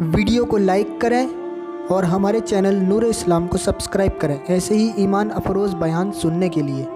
Video को like करें और हमारे चैनल नूर इस्लाम को सब्सक्राइब करें ऐसे ही ईमान अफरोज़ बयान सुनने के लिए।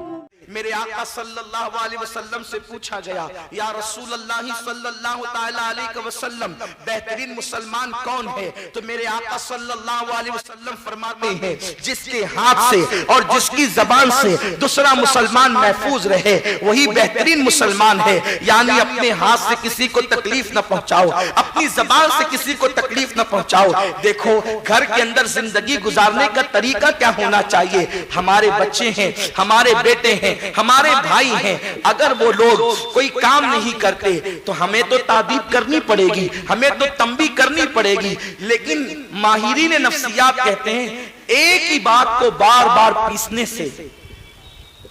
मेरे आका सल्लल्लाहु अलैहि वसल्लम से पूछा गया, या रसूल अल्लाह सल्लल्लाहु ताला अलैहि वसल्लम, बेहतरीन मुसलमान कौन है? तो मेरे आका सल्लल्लाहु अलैहि वसल्लम फरमाते हैं, जिसके हाथ से और जिसकी जबान से दूसरा मुसलमान महफूज रहे वही बेहतरीन मुसलमान है। यानी अपने हाथ से किसी को तकलीफ न पहुंचाओ, अपनी जबान से किसी को तकलीफ न पहुंचाओ। देखो, घर के अंदर जिंदगी गुजारने का तरीका क्या होना चाहिए? हमारे बच्चे हैं, हमारे बेटे हैं, हमारे भाई हैं, अगर वो लोग कोई काम नहीं करते तो हमें तो तादीब करनी पड़ेगी, हमें तो तंबीह करनी पड़ेगी। लेकिन माहिरीन नफ्सियात कहते हैं, एक ही बात को बार बार पीसने से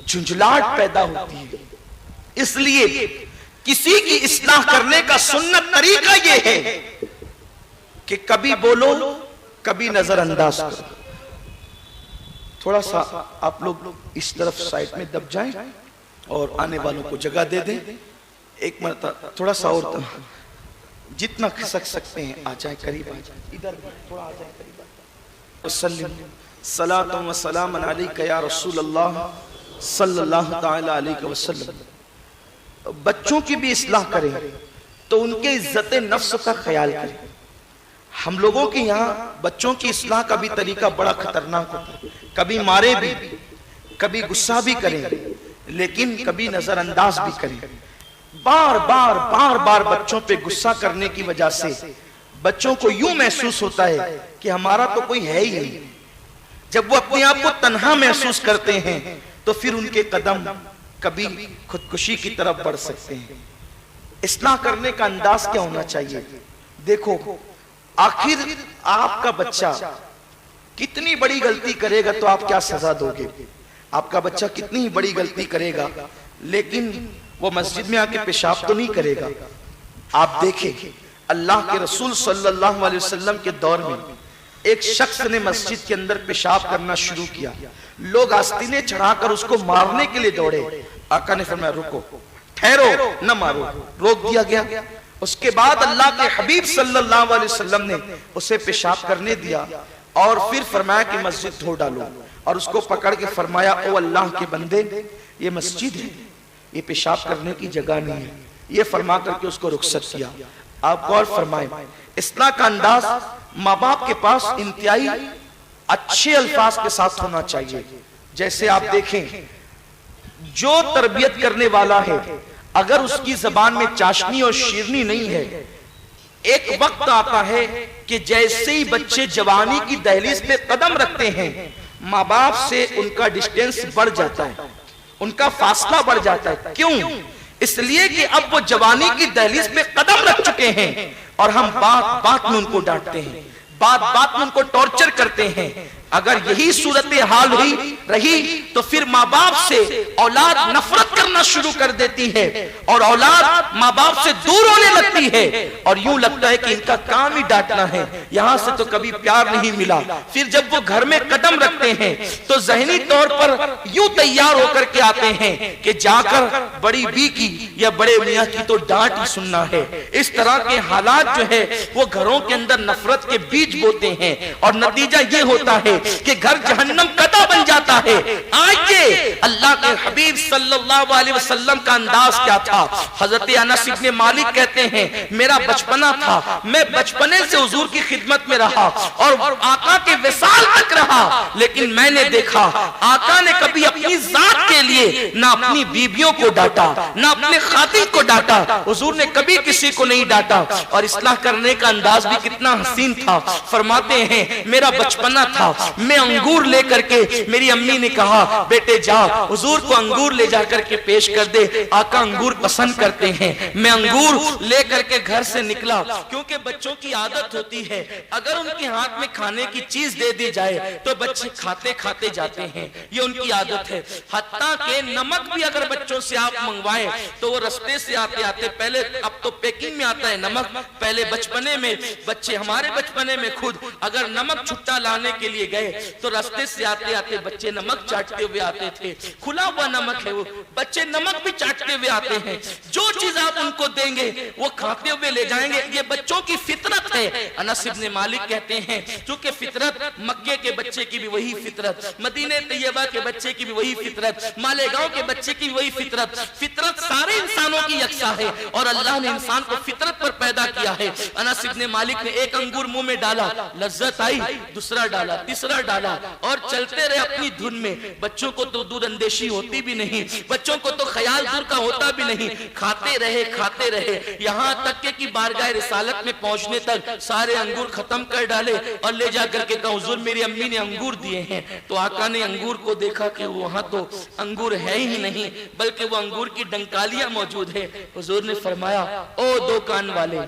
झुंझलाहट पैदा होती है। इसलिए किसी की इस्लाह करने का सुन्नत तरीका यह है कि कभी बोलो, कभी नजरअंदाज करो। थोड़ा सा आप लोग इस तरफ साइड में दब जाएं और आने वालों को जगह दे दें। एक मरतबा थोड़ा सा और जितना खिसक सकते हैं आ जाए, करीब आ जाए, इधर थोड़ा आ जाए, करीब। सलातो व सलाम अलैका या रसूल अल्लाह सल्लल्लाहु ताला अलैहि वसल्लम। बच्चों की भी इस्लाह करें तो उनके इज्जत नफ्स का ख्याल करें। हम लोगों के यहाँ बच्चों की इस्लाह का भी तरीका बड़ा खतरनाक होता है। कभी मारे भी, कभी गुस्सा भी करें, लेकिन कभी नजरअंदाज भी करें। बार बार बच्चों पे गुस्सा करने की वजह से बच्चों को यूं महसूस होता है कि हमारा तो कोई है ही नहीं। जब वो अपने आप को तन्हा महसूस करते हैं तो फिर उनके कदम कभी खुदकुशी की तरफ बढ़ सकते हैं। इस्लाह करने का अंदाज क्या होना चाहिए? देखो, आखिर आपका बच्चा कितनी बड़ी गलती करेगा तो आप क्या सजा दोगे? आपका बच्चा कितनी ही बड़ी गलती करेगा लेकिन वो मस्जिद में आके पेशाब तो नहीं करेगा। आप देखें, अल्लाह के रसूल सल्लल्लाहु अलैहि वसल्लम के दौर में एक शख्स ने मस्जिद के अंदर पेशाब करना शुरू किया। लोग आस्तीनें चढ़ाकर उसको मारने के लिए दौड़े। आका ने फरमाया, रुको, ठहरो, न मारो। रोक दिया गया। उसके बाद अल्लाह के हबीब सल्लल्लाहु अलैहि वसल्लम ने उसे पेशाब करने दिया और फिर फरमाया कि मस्जिद धो डालो, और उसको पकड़ के फरमाया, ओ अल्लाह के बंदे, ये मस्जिद है, ये पेशाब करने की जगह नहीं है। ये फरमा करके उसको रुखसत किया। आप गौर फरमाएं, इस्लाह का अंदाज माँ बाप के पास इंतहाई अच्छे अल्फाज के साथ होना चाहिए। जैसे आप देखें, जो तरबियत करने वाला है अगर उसकी जबान में चाशनी और शीरनी नहीं है, एक वक्त आता है कि जैसे ही बच्चे जवानी की दहलीज पे कदम रखते हैं, माँ बाप से उनका डिस्टेंस बढ़ जाता है, उनका फासला बढ़ जाता है। क्यों? इसलिए कि अब वो जवानी की दहलीज पे कदम रख चुके हैं और हम बात बात में उनको डांटते हैं, बात बात में उनको टॉर्चर करते हैं। अगर यही सूरत हाल रही तो फिर माँ बाप से औलाद नफरत करना शुरू कर देती है और औलाद माँ बाप से दूर होने लगती है और यूं लगता है कि इनका काम ही डांटना है, यहाँ से तो कभी प्यार नहीं मिला। फिर जब वो घर में कदम रखते हैं तो जहनी तौर पर यूं तैयार होकर के आते हैं कि जाकर बड़ी बी की या बड़े मियाँ की तो डांट ही सुनना है। इस तरह के हालात जो है वो घरों के अंदर नफरत के बीज बोते हैं और नतीजा ये होता है कि घर जहन्नम कदा बन जाता है। आइए, अल्लाह के हबीब सल्लल्लाहु अलैहि वसल्लम का अंदाज क्या था? हजरत अनस इब्ने मालिक कहते हैं, मेरा बचपना था, मैं बचपने से हुजूर की खिदमत में रहा और आका के विसाल तक रहा, लेकिन मैंने देखा आका ने कभी अपनी जात के लिए ना अपनी बीबियों को डांटा, ना अपने खातिन को डांटा। हुजूर ने कभी किसी को नहीं डांटा और इस्लाह करने का अंदाज भी कितना हसीन था। फरमाते हैं, मेरा बचपना था, मैं अंगूर लेकर के, मेरी अम्मी ने कहा, बेटे जा हुजूर को अंगूर ले जाकर के पेश कर दे, आका अंगूर पसंद करते हैं। मैं अंगूर लेकर के घर से निकला, क्योंकि बच्चों की आदत होती है अगर उनके हाथ में खाने की चीज दे दी जाए तो बच्चे खाते खाते जाते हैं, ये उनकी आदत है। हत्ता के नमक भी अगर बच्चों से आप मंगवाएं तो वो रास्ते से आते आते, पहले अब तो पैकिंग में आता है नमक, पहले बचपने में बच्चे, हमारे बचपने में खुद अगर नमक छुट्टा लाने के लिए गए तो रास्ते से आते आते बच्चे नमक चाटते हुए आते थे। खुला हुआ नमक है वो, बच्चे नमक भी चाटते हुए आते हैं। जो चीज आप उनको देंगे वो खाते हुए ले जाएंगे। ये बच्चों की फितरत है। अनस इब्न मालिक कहते हैं चूंकि फितरत मक्के के बच्चे की भी वही फितरत, मदीने तैयबा के बच्चे की भी वही फितरत, मालेगांव के बच्चे की भी वही फितरत, फितरत सारे इंसानों की यकसा है और अल्लाह ने इंसान को फितरत पर पैदा किया है। अनस इब्न मालिक ने एक अंगूर मुंह में डाला, लज्जत आई, दूसरा डाला, तीसरा डाला और चलते रहे अपनी धुन में। बच्चों को तो दूर अंदेशी होती भी नहीं, बच्चों को तो ख्याल दूर का होता भी नहीं, खाते रहे यहाँ तक के कि बारगाह रिसालत में पहुंचने तक सारे अंगूर खत्म कर डाले और ले जा करके कहा हुजूर मेरी अम्मी ने अंगूर दिए हैं। तो आका ने अंगूर को देखा कि वहां तो अंगूर है ही नहीं बल्कि वो अंगूर की डंकालियां मौजूद है। हुजूर ने फरमाया ओ दो कान वाले,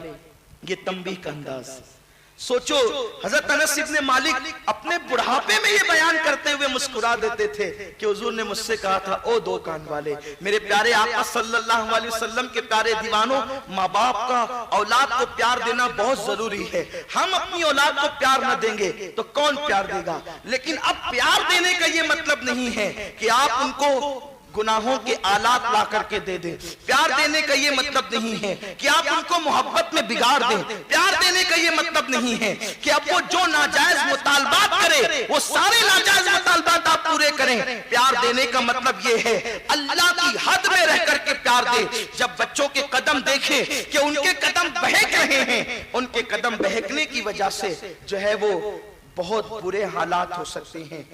ये तंबीह का अंदाज। सोचो हजरत अनस इब्न मालिक अपने बुढ़ापे में ये बयान करते हुए मुस्कुरा देते थे कि हुजूर ने मुझसे कहा था ओ दो कान वाले। मेरे प्यारे आका सल्लल्लाहु अलैहि वसल्लम के प्यारे दीवानों, माँ बाप का औलाद को प्यार देना बहुत जरूरी है। हम अपनी औलाद को प्यार न देंगे तो कौन प्यार देगा। लेकिन अब प्यार देने का ये मतलब नहीं है कि आप उनको गुनाहों के आलात ला करके दे दें। प्यार देने का ये मतलब नहीं है कि आप उनको मोहब्बत में बिगाड़ दें। प्यार देने का ये मतलब नहीं है कि अब वो जो नाजायज मुतालबात करे वो सारे नाजायज मुतालबात आप पूरे करें। प्यार देने का मतलब ये है अल्लाह की हद में रह करके प्यार दे। जब बच्चों के कदम देखें कि उनके कदम बहक रहे हैं, उनके कदम बहकने की वजह से जो है वो बहुत बुरे हालात हो सकते हैं।